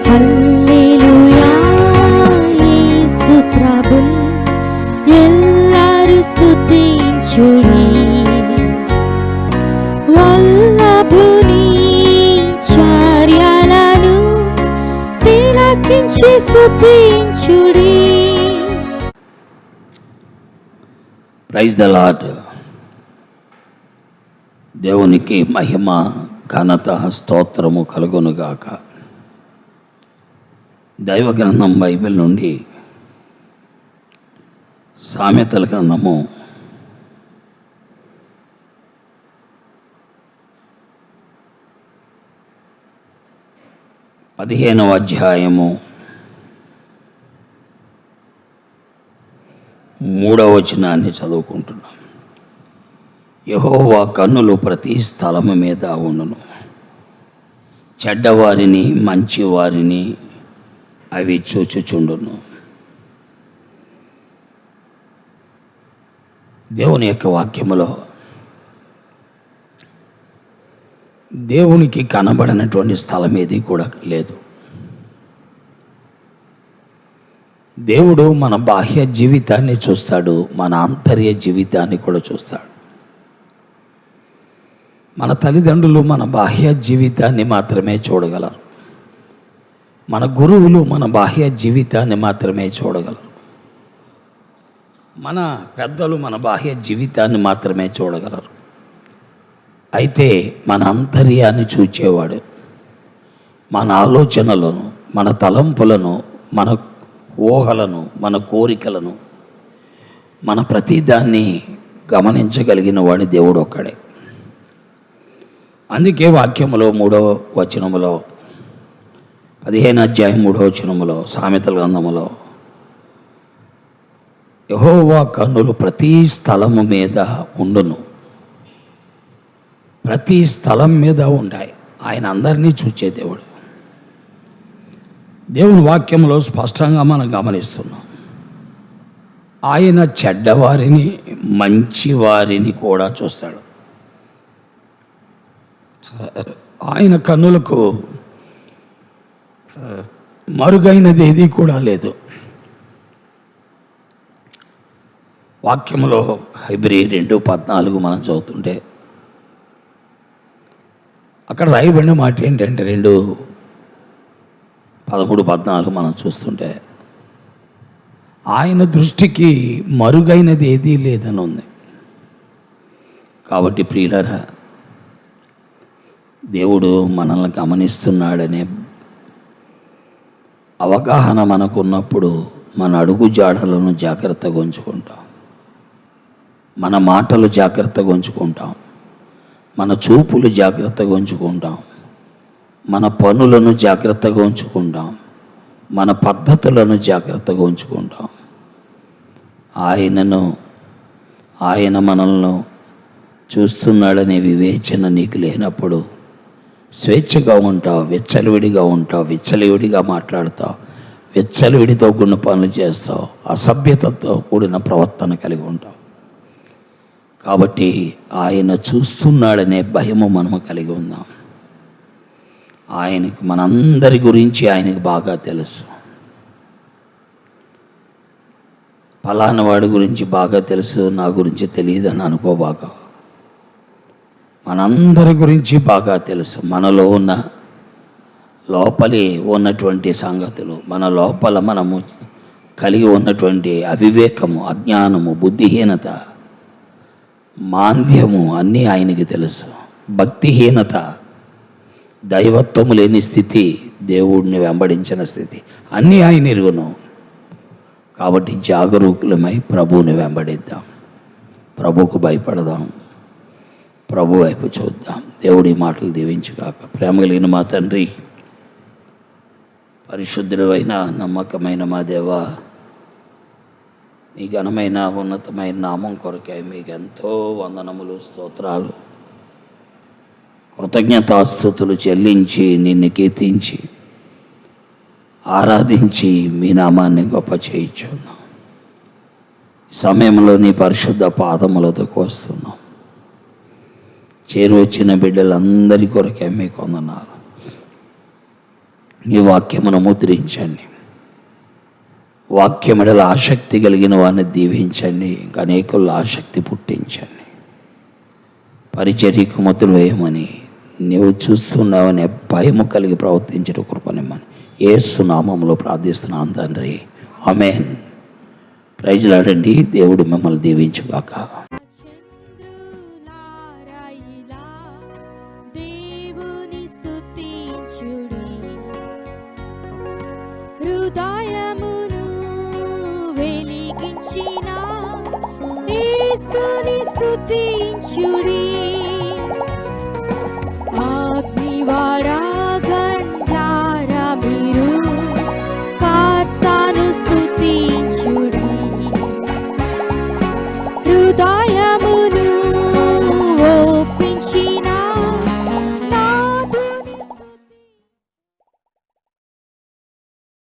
హల్లెలూయా యేసు ప్రభున్ ఎల్లరు స్తుతించుడి. వల్లభుని చర్యలను తిలకించి స్తుతించుడి. Praise the lord. దేవునికి మహిమ ఘనత స్తోత్రము కలుగునుగాక. దైవ గ్రంథం బైబిల్ నుండి సామెతల గ్రంథము 15వ అధ్యాయము 3వ వచనాన్ని చదువుకుంటున్నాం. యెహోవా కన్నులు ప్రతి స్థలము మీద ఉండును, చెడ్డవారిని మంచివారిని అవి చూచుచుండును. దేవుని యొక్క వాక్యములో దేవునికి కనబడినటువంటి స్థలం ఏది కూడా లేదు. దేవుడు మన బాహ్య జీవితాన్ని చూస్తాడు, మన ఆంతర్య జీవితాన్ని కూడా చూస్తాడు. మన తల్లిదండ్రులు మన బాహ్య జీవితాన్ని మాత్రమే చూడగలరు. మన గురువులు మన బాహ్య జీవితాన్ని మాత్రమే చూడగలరు. మన పెద్దలు మన బాహ్య జీవితాన్ని మాత్రమే చూడగలరు. అయితే మన అంతర్యాన్ని చూచేవాడు మన ఆలోచనలను, మన తలంపులను, మన ఊహలను, మన కోరికలను, మన ప్రతిదాన్ని గమనించగలిగిన వాడి దేవుడు ఒక్కడే. అందుకే వాక్యములో 3వ వచనములో 15వ అధ్యాయం 3వ వచనములో సామెతల గ్రంథములో యెహోవా కన్నులు ప్రతి స్థలము మీద ఉండును. ప్రతి స్థలం మీద ఉంటాయి. ఆయన అందరినీ చూచే దేవుడు. దేవుని వాక్యంలో స్పష్టంగా మనం గమనిస్తున్నాం. ఆయన చెడ్డవారిని మంచివారిని కూడా చూస్తాడు. ఆయన కన్నులకు మరుగైనది ఏది కూడా లేదు. వాక్యంలో హెబ్రీ 2:14 మనం చదువుతుంటే అక్కడ రాయబడిన మాట ఏంటంటే 2:13-14 మనం చూస్తుంటే ఆయన దృష్టికి మరుగైనది ఏదీ లేదని ఉంది. కాబట్టి ప్రియులారా, దేవుడు మనల్ని గమనిస్తున్నాడనే అవగాహన మనకున్నప్పుడు మన అడుగు జాడలను జాగ్రత్తగా ఉంచుకుంటాం, మన మాటలు జాగ్రత్తగా ఉంచుకుంటాం, మన చూపులు జాగ్రత్తగా ఉంచుకుంటాం, మన పనులను జాగ్రత్తగా ఉంచుకుంటాం, మన పద్ధతులను జాగ్రత్తగా ఉంచుకుంటాం. ఆయన మనల్ని చూస్తున్నాడనే వివేచన నీకు లేనప్పుడు స్వేచ్ఛగా ఉంటావు, విచ్చలవిడిగా ఉంటావు, విచ్చలవిడిగా మాట్లాడతావు, విచ్చలవిడితో కూడిన పనులు చేస్తావు, అసభ్యతతో కూడిన ప్రవర్తన కలిగి ఉంటావు. కాబట్టి ఆయన చూస్తున్నాడనే భయము మనము కలిగి ఉందాం. ఆయనకు మనందరి గురించి ఆయనకు బాగా తెలుసు. ఫలానా వాడి గురించి బాగా తెలుసు, నా గురించి తెలియదని అనుకోబాగా. మనందరి గురించి బాగా తెలుసు. మనలో ఉన్న లోపలి ఉన్నటువంటి సంగతులు, మన లోపల మనము కలిగి ఉన్నటువంటి అవివేకము, అజ్ఞానము, బుద్ధిహీనత, మాంద్యము అన్నీ ఆయనకి తెలుసు. భక్తిహీనత, దైవత్వము లేని స్థితి, దేవుడిని వెంబడించిన స్థితి అన్నీ ఆయన ఎరుగును. కాబట్టి జాగరూకులమై ప్రభువుని వెంబడిద్దాం, ప్రభువుకు భయపడదాం, ప్రభు వైపు చూద్దాం. దేవుడి మాటలు దీవించుగాక. ప్రేమ కలిగిన మా తండ్రి, పరిశుద్ధుడు అయిన నమ్మకమైన మా దేవా, నీ ఘనమైన ఉన్నతమైన నామం కొరకై మీకు ఎంతో వందనములు, స్తోత్రాలు, కృతజ్ఞతాస్తుతులు చెల్లించి నిన్ను కీర్తించి ఆరాధించి మీ నామాన్ని గొప్ప చేయించున్నాం. సమయంలో నీ పరిశుద్ధ పాదములతో వస్తున్నాం. చేరువచ్చిన బిడ్డలందరి కొరకే మీకు వందనాలు. ఈ వాక్యమును ముద్రించండి. వాక్యముడల ఆసక్తి కలిగిన వారిని దీవించండి. ఇంకా అనేకుల్లో ఆసక్తి పుట్టించండి. పరిచర్యకు ముద్ర వేయమని, నీవు చూస్తున్నావనే భయము కలిగి ప్రవర్తించడం కృపనిమ్మని యేసు నామములో ప్రార్థిస్తున్నాను తండ్రి. ఆమేన్. ప్రైజ్లాడండి. దేవుడు మిమ్మల్ని దీవించుగాక. చంద్రులారాయిలా దేవుని స్తుతించుడి, హృదయమును వెలిగించిన యేసుని స్తుతించుడి. అగ్నివాడా